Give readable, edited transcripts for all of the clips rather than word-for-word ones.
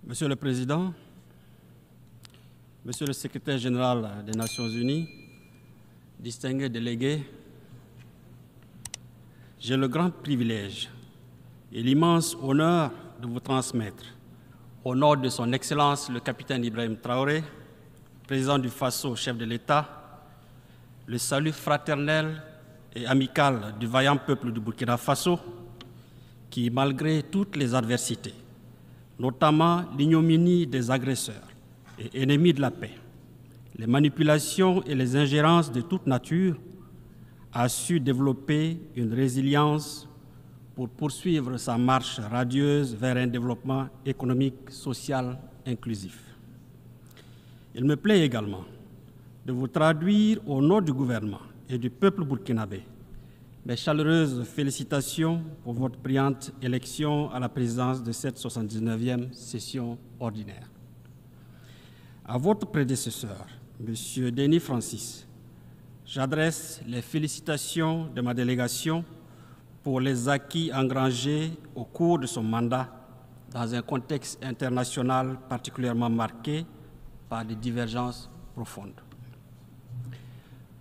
Monsieur le Président, Monsieur le Secrétaire général des Nations Unies, distingués délégués, j'ai le grand privilège et l'immense honneur de vous transmettre, au nom de son Excellence le capitaine Ibrahim Traoré, président du Faso, chef de l'État, le salut fraternel et amical du vaillant peuple du Burkina Faso, qui, malgré toutes les adversités, notamment l'ignominie des agresseurs et ennemis de la paix, les manipulations et les ingérences de toute nature, a su développer une résilience pour poursuivre sa marche radieuse vers un développement économique, social, inclusif. Il me plaît également de vous traduire au nom du gouvernement et du peuple burkinabé mes chaleureuses félicitations pour votre brillante élection à la présidence de cette 79e session ordinaire. À votre prédécesseur, M. Denis Francis, j'adresse les félicitations de ma délégation pour les acquis engrangés au cours de son mandat dans un contexte international particulièrement marqué par des divergences profondes.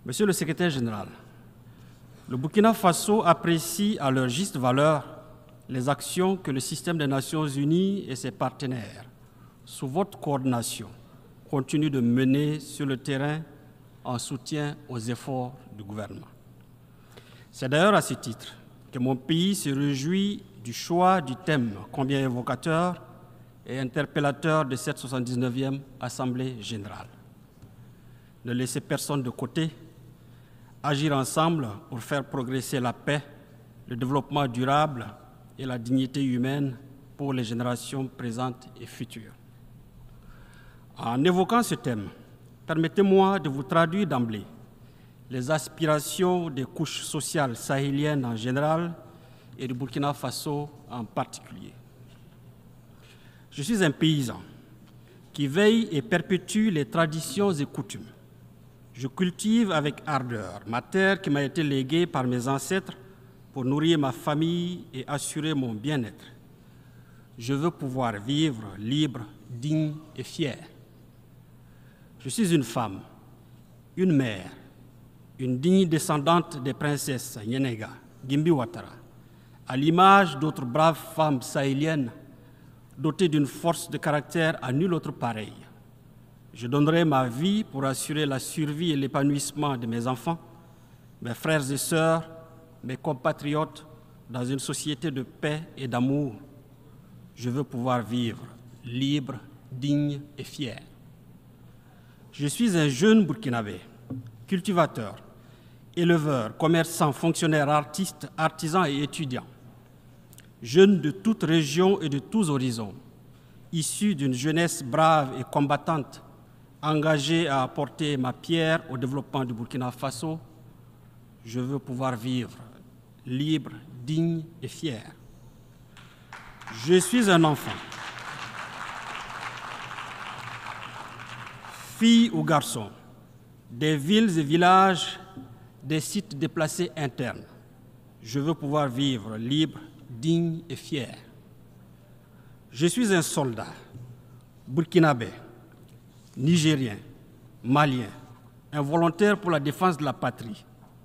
Monsieur le Secrétaire général, le Burkina Faso apprécie à leur juste valeur les actions que le système des Nations Unies et ses partenaires, sous votre coordination, continuent de mener sur le terrain en soutien aux efforts du gouvernement. C'est d'ailleurs à ce titre que mon pays se réjouit du choix du thème combien évocateur et interpellateur de cette 79e Assemblée générale. Ne laissez personne de côté, agir ensemble pour faire progresser la paix, le développement durable et la dignité humaine pour les générations présentes et futures. En évoquant ce thème, permettez-moi de vous traduire d'emblée les aspirations des couches sociales sahéliennes en général et du Burkina Faso en particulier. Je suis un paysan qui veille et perpétue les traditions et coutumes. Je cultive avec ardeur ma terre qui m'a été léguée par mes ancêtres pour nourrir ma famille et assurer mon bien-être. Je veux pouvoir vivre libre, digne et fier. Je suis une femme, une mère, une digne descendante des princesses Nyenega, Gimbi Ouattara, à l'image d'autres braves femmes sahéliennes dotées d'une force de caractère à nul autre pareil. Je donnerai ma vie pour assurer la survie et l'épanouissement de mes enfants, mes frères et sœurs, mes compatriotes dans une société de paix et d'amour. Je veux pouvoir vivre libre, digne et fier. Je suis un jeune Burkinabé, cultivateur, éleveur, commerçant, fonctionnaire, artiste, artisan et étudiant. Jeune de toute région et de tous horizons, issu d'une jeunesse brave et combattante, engagé à apporter ma pierre au développement du Burkina Faso, je veux pouvoir vivre libre, digne et fier. Je suis un enfant, fille ou garçon, des villes et villages, des sites déplacés internes. Je veux pouvoir vivre libre, digne et fier. Je suis un soldat, burkinabé, nigérien, malien, un volontaire pour la défense de la patrie,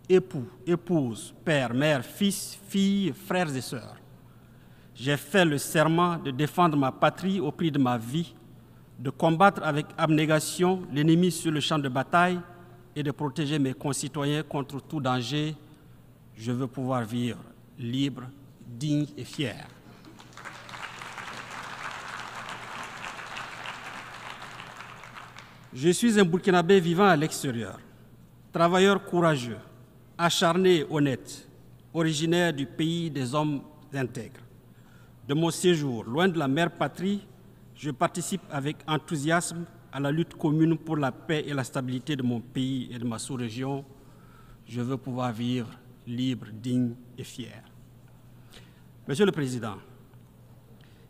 époux, épouse, père, mère, fils, fille, frères et sœurs. J'ai fait le serment de défendre ma patrie au prix de ma vie, de combattre avec abnégation l'ennemi sur le champ de bataille et de protéger mes concitoyens contre tout danger. Je veux pouvoir vivre libre, digne et fier. Je suis un Burkinabé vivant à l'extérieur, travailleur courageux, acharné et honnête, originaire du pays des hommes intègres. De mon séjour, loin de la mère patrie, je participe avec enthousiasme à la lutte commune pour la paix et la stabilité de mon pays et de ma sous-région. Je veux pouvoir vivre libre, digne et fier. Monsieur le Président,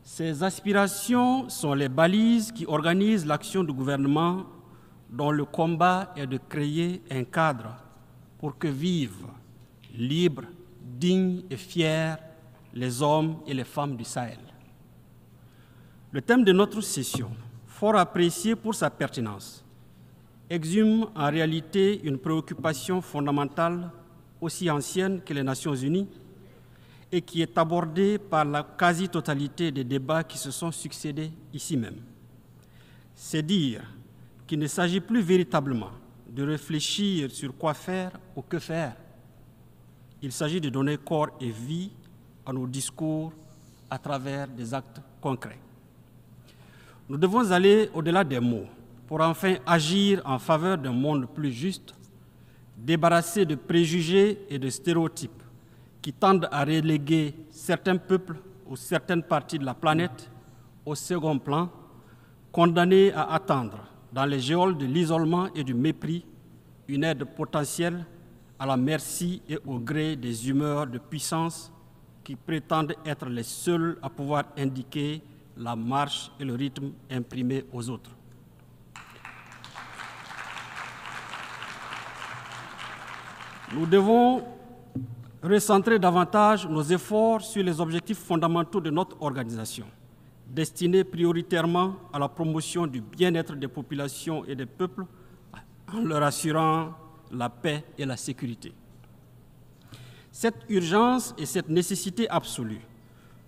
ces aspirations sont les balises qui organisent l'action du gouvernement dont le combat est de créer un cadre pour que vivent libres, dignes et fiers les hommes et les femmes du Sahel. Le thème de notre session, fort apprécié pour sa pertinence, exhume en réalité une préoccupation fondamentale aussi ancienne que les Nations Unies et qui est abordée par la quasi-totalité des débats qui se sont succédés ici même. C'est dire qu'il ne s'agit plus véritablement de réfléchir sur quoi faire ou que faire. Il s'agit de donner corps et vie à nos discours à travers des actes concrets. Nous devons aller au-delà des mots pour enfin agir en faveur d'un monde plus juste, débarrassé de préjugés et de stéréotypes qui tendent à reléguer certains peuples ou certaines parties de la planète au second plan, condamnés à attendre dans les geôles de l'isolement et du mépris une aide potentielle à la merci et au gré des humeurs de puissance qui prétendent être les seuls à pouvoir indiquer la marche et le rythme imprimés aux autres. Nous devons recentrer davantage nos efforts sur les objectifs fondamentaux de notre organisation, destinés prioritairement à la promotion du bien-être des populations et des peuples en leur assurant la paix et la sécurité. Cette urgence et cette nécessité absolue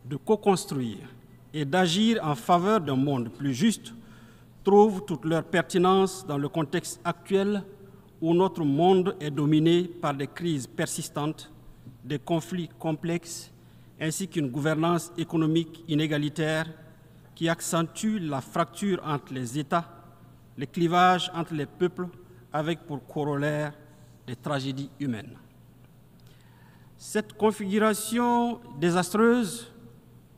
de co-construire et d'agir en faveur d'un monde plus juste trouvent toute leur pertinence dans le contexte actuel où notre monde est dominé par des crises persistantes, des conflits complexes, ainsi qu'une gouvernance économique inégalitaire qui accentue la fracture entre les États, les clivages entre les peuples, avec pour corollaire des tragédies humaines. Cette configuration désastreuse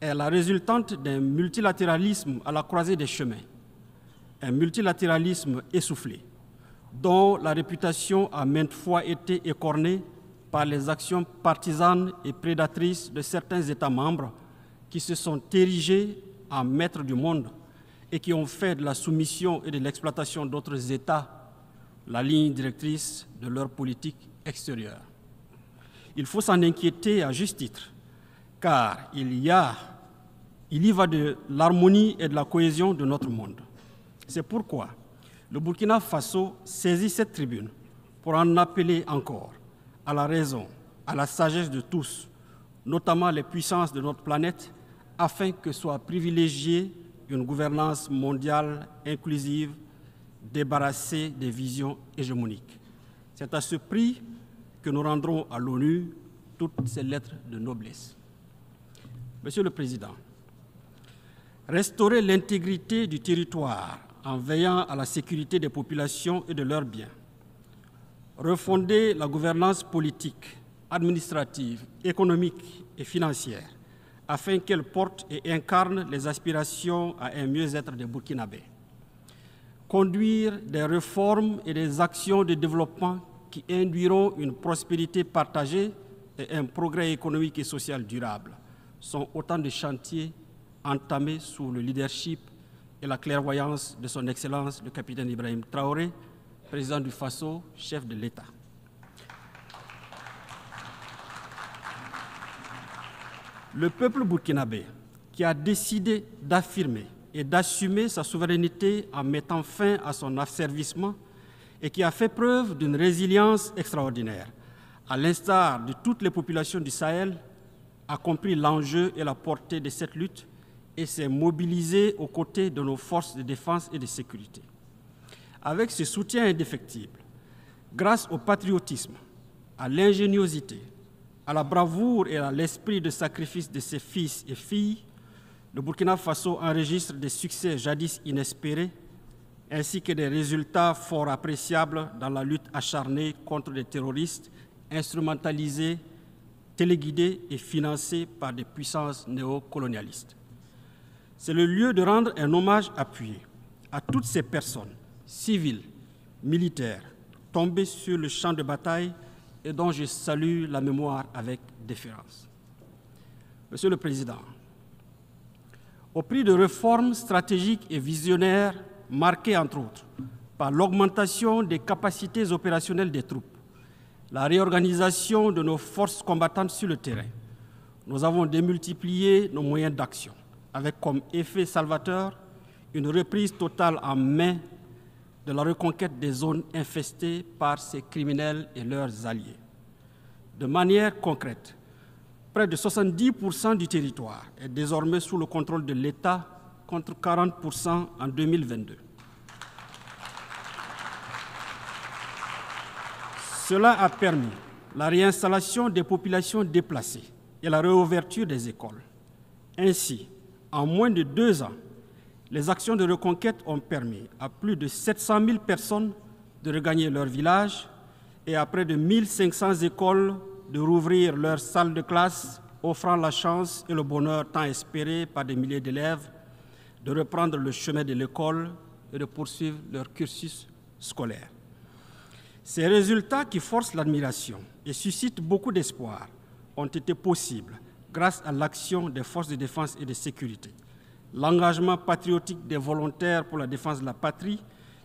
est la résultante d'un multilatéralisme à la croisée des chemins, un multilatéralisme essoufflé, dont la réputation a maintes fois été écornée par les actions partisanes et prédatrices de certains États membres qui se sont érigés en maîtres du monde et qui ont fait de la soumission et de l'exploitation d'autres États la ligne directrice de leur politique extérieure. Il faut s'en inquiéter à juste titre, car il y va de l'harmonie et de la cohésion de notre monde. C'est pourquoi le Burkina Faso saisit cette tribune pour en appeler encore à la raison, à la sagesse de tous, notamment les puissances de notre planète, afin que soit privilégiée une gouvernance mondiale inclusive, débarrassée des visions hégémoniques. C'est à ce prix que nous rendrons à l'ONU toutes ces lettres de noblesse. Monsieur le Président, restaurer l'intégrité du territoire en veillant à la sécurité des populations et de leurs biens, refonder la gouvernance politique, administrative, économique et financière afin qu'elle porte et incarne les aspirations à un mieux-être des Burkinabés, conduire des réformes et des actions de développement qui induiront une prospérité partagée et un progrès économique et social durable sont autant de chantiers entamés sous le leadership et la clairvoyance de son Excellence le capitaine Ibrahim Traoré, président du Faso, chef de l'État. Le peuple burkinabé, qui a décidé d'affirmer et d'assumer sa souveraineté en mettant fin à son asservissement et qui a fait preuve d'une résilience extraordinaire, à l'instar de toutes les populations du Sahel, a compris l'enjeu et la portée de cette lutte et s'est mobilisé aux côtés de nos forces de défense et de sécurité. Avec ce soutien indéfectible, grâce au patriotisme, à l'ingéniosité, à la bravoure et à l'esprit de sacrifice de ses fils et filles, le Burkina Faso enregistre des succès jadis inespérés, ainsi que des résultats fort appréciables dans la lutte acharnée contre les terroristes instrumentalisés, téléguidés et financés par des puissances néocolonialistes. C'est le lieu de rendre un hommage appuyé à toutes ces personnes, civiles, militaires, tombées sur le champ de bataille et dont je salue la mémoire avec déférence. Monsieur le Président, au prix de réformes stratégiques et visionnaires marquées entre autres par l'augmentation des capacités opérationnelles des troupes, la réorganisation de nos forces combattantes sur le terrain, nous avons démultiplié nos moyens d'action, avec comme effet salvateur une reprise totale en main de la reconquête des zones infestées par ces criminels et leurs alliés. De manière concrète, près de 70% du territoire est désormais sous le contrôle de l'État, contre 40% en 2022. Cela a permis la réinstallation des populations déplacées et la réouverture des écoles. Ainsi, en moins de 2 ans, les actions de reconquête ont permis à plus de 700 000 personnes de regagner leur village et à près de 1500 écoles de rouvrir leurs salles de classe, offrant la chance et le bonheur tant espéré par des milliers d'élèves de reprendre le chemin de l'école et de poursuivre leur cursus scolaire. Ces résultats qui forcent l'admiration et suscitent beaucoup d'espoir ont été possibles grâce à l'action des forces de défense et de sécurité, l'engagement patriotique des volontaires pour la défense de la patrie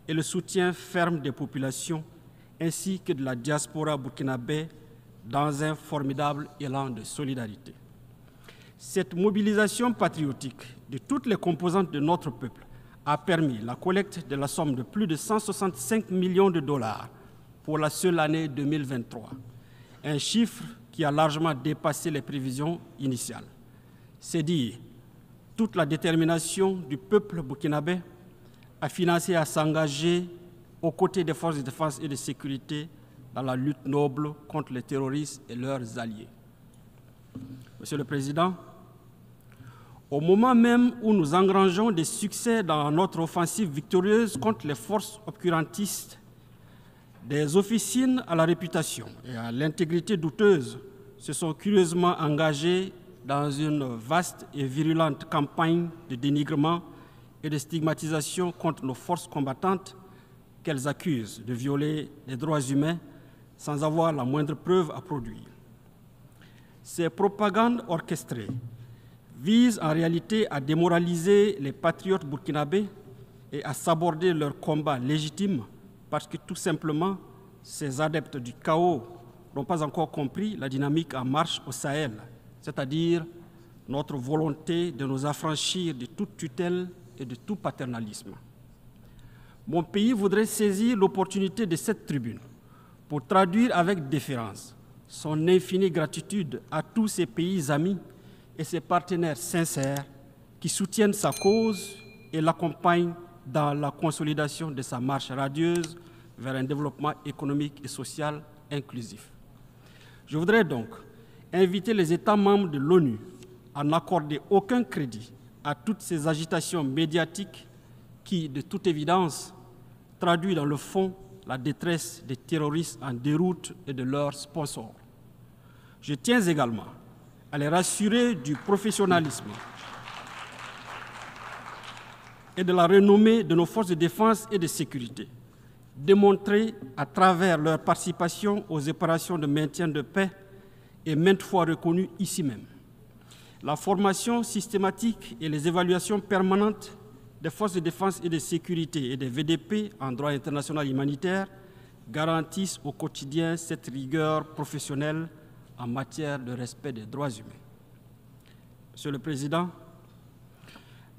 et le soutien ferme des populations, ainsi que de la diaspora burkinabé dans un formidable élan de solidarité. Cette mobilisation patriotique de toutes les composantes de notre peuple a permis la collecte de la somme de plus de 165 millions de dollars pour la seule année 2023, un chiffre qui a largement dépassé les prévisions initiales. C'est dire toute la détermination du peuple burkinabé à financer et à s'engager aux côtés des forces de défense et de sécurité dans la lutte noble contre les terroristes et leurs alliés. Monsieur le Président, au moment même où nous engrangeons des succès dans notre offensive victorieuse contre les forces obscurantistes, des officines à la réputation et à l'intégrité douteuse se sont curieusement engagées dans une vaste et virulente campagne de dénigrement et de stigmatisation contre nos forces combattantes qu'elles accusent de violer les droits humains sans avoir la moindre preuve à produire. Ces propagandes orchestrées visent en réalité à démoraliser les patriotes burkinabés et à saborder leur combat légitime parce que tout simplement, ces adeptes du chaos n'ont pas encore compris la dynamique en marche au Sahel, c'est-à-dire notre volonté de nous affranchir de toute tutelle et de tout paternalisme. Mon pays voudrait saisir l'opportunité de cette tribune pour traduire avec déférence son infinie gratitude à tous ses pays amis et ses partenaires sincères qui soutiennent sa cause et l'accompagnent dans la consolidation de sa marche radieuse vers un développement économique et social inclusif. Je voudrais donc inviter les États membres de l'ONU à n'accorder aucun crédit à toutes ces agitations médiatiques qui, de toute évidence, traduisent dans le fond la détresse des terroristes en déroute et de leurs sponsors. Je tiens également à les rassurer du professionnalisme et de la renommée de nos forces de défense et de sécurité, démontrées à travers leur participation aux opérations de maintien de paix et maintes fois reconnues ici même. La formation systématique et les évaluations permanentes des forces de défense et de sécurité et des VDP en droit international humanitaire garantissent au quotidien cette rigueur professionnelle en matière de respect des droits humains. Monsieur le Président,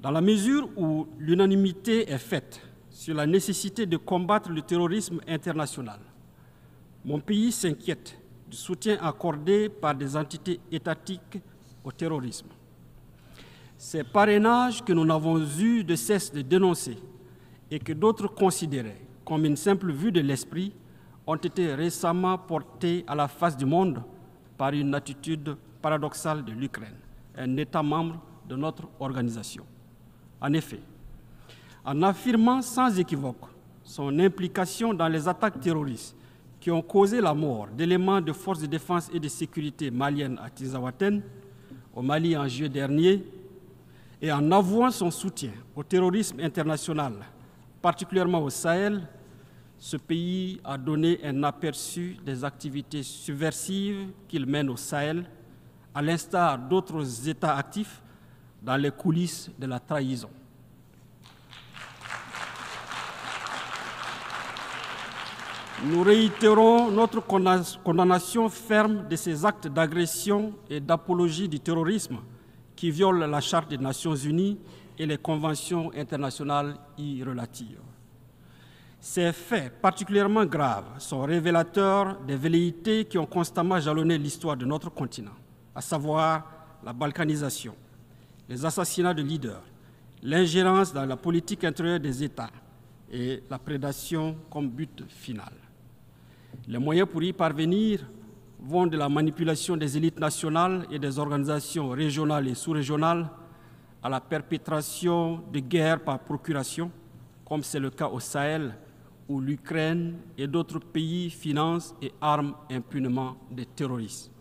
dans la mesure où l'unanimité est faite sur la nécessité de combattre le terrorisme international, mon pays s'inquiète du soutien accordé par des entités étatiques au terrorisme. Ces parrainages que nous n'avons eu de cesse de dénoncer et que d'autres considéraient comme une simple vue de l'esprit ont été récemment portés à la face du monde par une attitude paradoxale de l'Ukraine, un État membre de notre organisation. En effet, en affirmant sans équivoque son implication dans les attaques terroristes qui ont causé la mort d'éléments de forces de défense et de sécurité maliennes à Tinzaouaten, au Mali en juillet dernier, et en avouant son soutien au terrorisme international, particulièrement au Sahel, ce pays a donné un aperçu des activités subversives qu'il mène au Sahel, à l'instar d'autres États actifs dans les coulisses de la trahison. Nous réitérons notre condamnation ferme de ces actes d'agression et d'apologie du terrorisme qui viole la Charte des Nations Unies et les conventions internationales y relatives. Ces faits particulièrement graves sont révélateurs des velléités qui ont constamment jalonné l'histoire de notre continent, à savoir la balkanisation, les assassinats de leaders, l'ingérence dans la politique intérieure des États et la prédation comme but final. Les moyens pour y parvenir vont de la manipulation des élites nationales et des organisations régionales et sous-régionales à la perpétration de guerres par procuration, comme c'est le cas au Sahel, où l'Ukraine et d'autres pays financent et arment impunément des terroristes.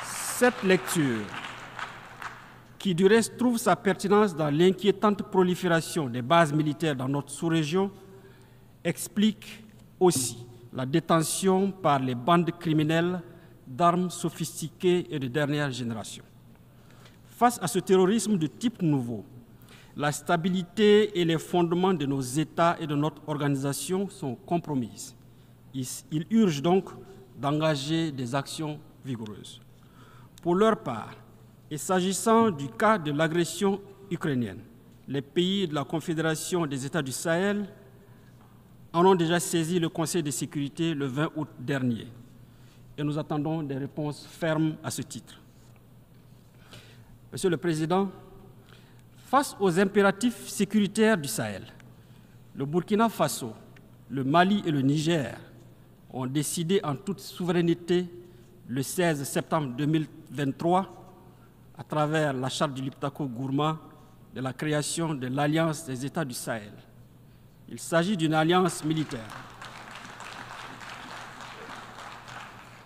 Cette lecture, qui du reste trouve sa pertinence dans l'inquiétante prolifération des bases militaires dans notre sous-région, explique aussi la détention par les bandes criminelles d'armes sophistiquées et de dernière génération. Face à ce terrorisme de type nouveau, la stabilité et les fondements de nos États et de notre organisation sont compromises. Il urge donc d'engager des actions vigoureuses. Pour leur part, et s'agissant du cas de l'agression ukrainienne, les pays de la Confédération des États du Sahel en ont déjà saisi le Conseil de sécurité le 20 août dernier. Et nous attendons des réponses fermes à ce titre. Monsieur le Président, face aux impératifs sécuritaires du Sahel, le Burkina Faso, le Mali et le Niger ont décidé en toute souveraineté le 16 septembre 2023, à travers la charte du Liptako-Gourma, de la création de l'Alliance des États du Sahel. Il s'agit d'une alliance militaire.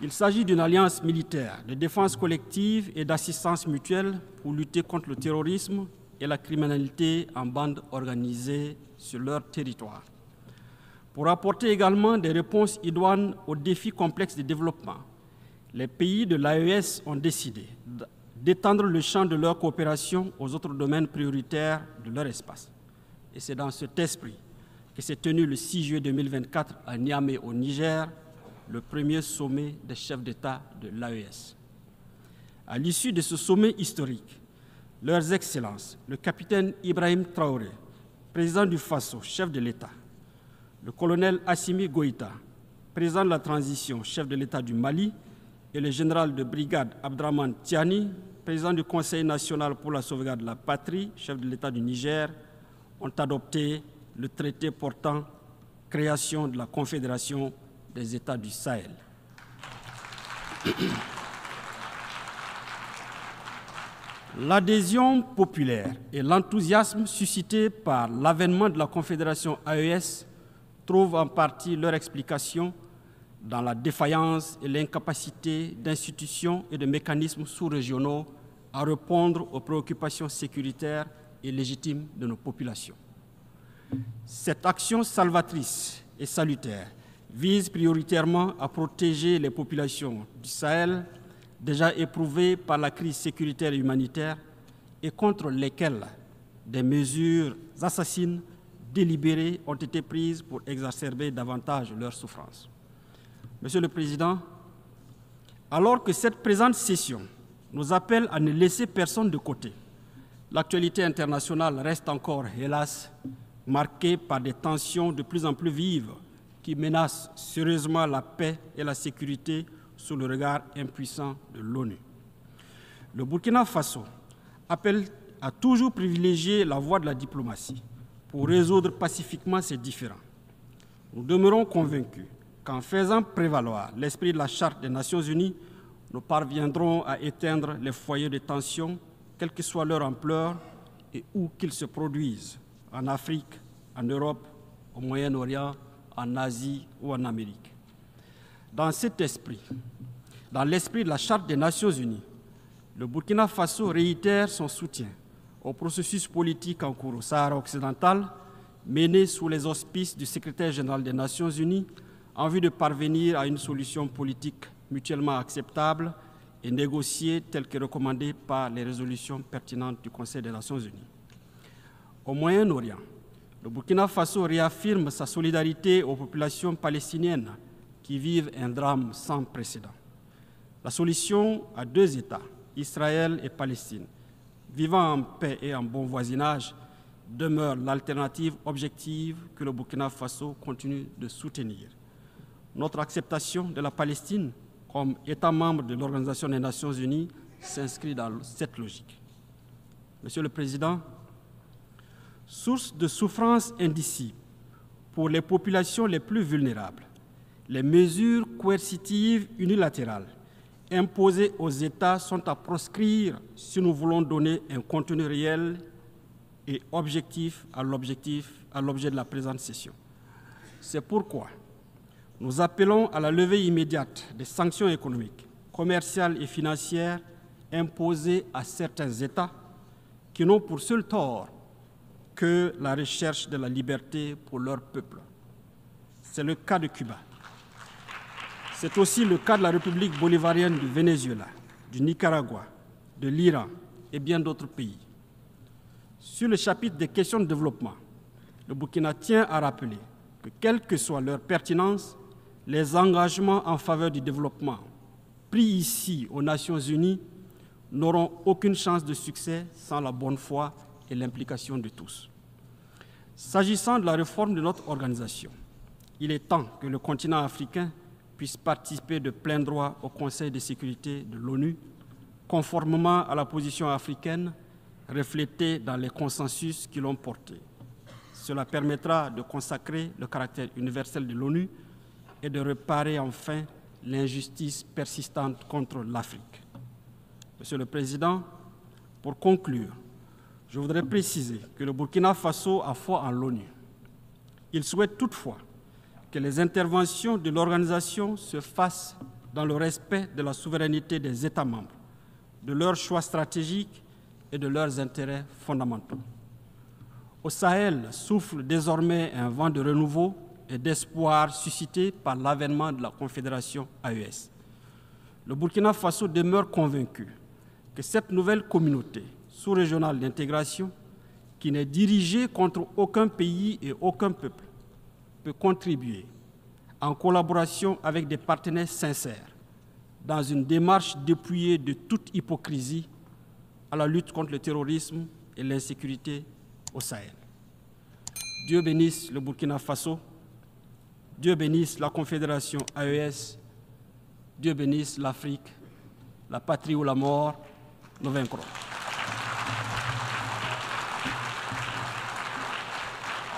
Il s'agit d'une alliance militaire de défense collective et d'assistance mutuelle pour lutter contre le terrorisme et la criminalité en bande organisée sur leur territoire. Pour apporter également des réponses idoines aux défis complexes de développement, les pays de l'AES ont décidé d'étendre le champ de leur coopération aux autres domaines prioritaires de leur espace. Et c'est dans cet esprit que s'est tenu le 6 juillet 2024 à Niamey, au Niger, le premier sommet des chefs d'État de l'AES. À l'issue de ce sommet historique, leurs Excellences, le capitaine Ibrahim Traoré, président du Faso, chef de l'État, le colonel Assimi Goïta, président de la transition, chef de l'État du Mali, et le général de brigade Abdraman Tiani, président du Conseil national pour la sauvegarde de la patrie, chef de l'État du Niger, ont adopté le traité portant création de la Confédération des États du Sahel. L'adhésion populaire et l'enthousiasme suscités par l'avènement de la Confédération AES trouvent en partie leur explication dans la défaillance et l'incapacité d'institutions et de mécanismes sous-régionaux à répondre aux préoccupations sécuritaires et légitimes de nos populations. Cette action salvatrice et salutaire vise prioritairement à protéger les populations du Sahel déjà éprouvées par la crise sécuritaire et humanitaire et contre lesquelles des mesures assassines délibérées ont été prises pour exacerber davantage leurs souffrances. Monsieur le Président, alors que cette présente session nous appelle à ne laisser personne de côté, l'actualité internationale reste encore, hélas, marquée par des tensions de plus en plus vives qui menacent sérieusement la paix et la sécurité sous le regard impuissant de l'ONU. Le Burkina Faso appelle à toujours privilégier la voie de la diplomatie pour résoudre pacifiquement ces différends. Nous demeurons convaincus qu'en faisant prévaloir l'esprit de la Charte des Nations Unies, nous parviendrons à éteindre les foyers de tension, quelle que soit leur ampleur et où qu'ils se produisent, en Afrique, en Europe, au Moyen-Orient, en Asie ou en Amérique. Dans cet esprit, dans l'esprit de la Charte des Nations Unies, le Burkina Faso réitère son soutien au processus politique en cours au Sahara occidental, mené sous les auspices du secrétaire général des Nations Unies, en vue de parvenir à une solution politique mutuellement acceptable et négociée telle que recommandée par les résolutions pertinentes du Conseil des Nations Unies. Au Moyen-Orient, le Burkina Faso réaffirme sa solidarité aux populations palestiniennes qui vivent un drame sans précédent. La solution à 2 États, Israël et Palestine, vivant en paix et en bon voisinage, demeure l'alternative objective que le Burkina Faso continue de soutenir. Notre acceptation de la Palestine comme État membre de l'Organisation des Nations Unies s'inscrit dans cette logique. Monsieur le Président, source de souffrance indicible pour les populations les plus vulnérables, les mesures coercitives unilatérales imposées aux États sont à proscrire si nous voulons donner un contenu réel et objectif à l'objet de la présente session. C'est pourquoi nous appelons à la levée immédiate des sanctions économiques, commerciales et financières imposées à certains États qui n'ont pour seul tort que la recherche de la liberté pour leur peuple. C'est le cas de Cuba. C'est aussi le cas de la République bolivarienne du Venezuela, du Nicaragua, de l'Iran et bien d'autres pays. Sur le chapitre des questions de développement, le Burkina tient à rappeler que, quelle que soit leur pertinence, les engagements en faveur du développement pris ici aux Nations Unies n'auront aucune chance de succès sans la bonne foi et l'implication de tous. S'agissant de la réforme de notre organisation, il est temps que le continent africain puisse participer de plein droit au Conseil de sécurité de l'ONU, conformément à la position africaine reflétée dans les consensus qui l'ont porté. Cela permettra de consacrer le caractère universel de l'ONU et de réparer enfin l'injustice persistante contre l'Afrique. Monsieur le Président, pour conclure, je voudrais préciser que le Burkina Faso a foi en l'ONU. Il souhaite toutefois que les interventions de l'organisation se fassent dans le respect de la souveraineté des États membres, de leurs choix stratégiques et de leurs intérêts fondamentaux. Au Sahel souffle désormais un vent de renouveau et d'espoir suscité par l'avènement de la Confédération AES. Le Burkina Faso demeure convaincu que cette nouvelle communauté sous-régionale d'intégration, qui n'est dirigée contre aucun pays et aucun peuple, peut contribuer, en collaboration avec des partenaires sincères, dans une démarche dépouillée de toute hypocrisie, à la lutte contre le terrorisme et l'insécurité au Sahel. Dieu bénisse le Burkina Faso, Dieu bénisse la Confédération AES, Dieu bénisse l'Afrique, la patrie ou la mort, nous vaincrons.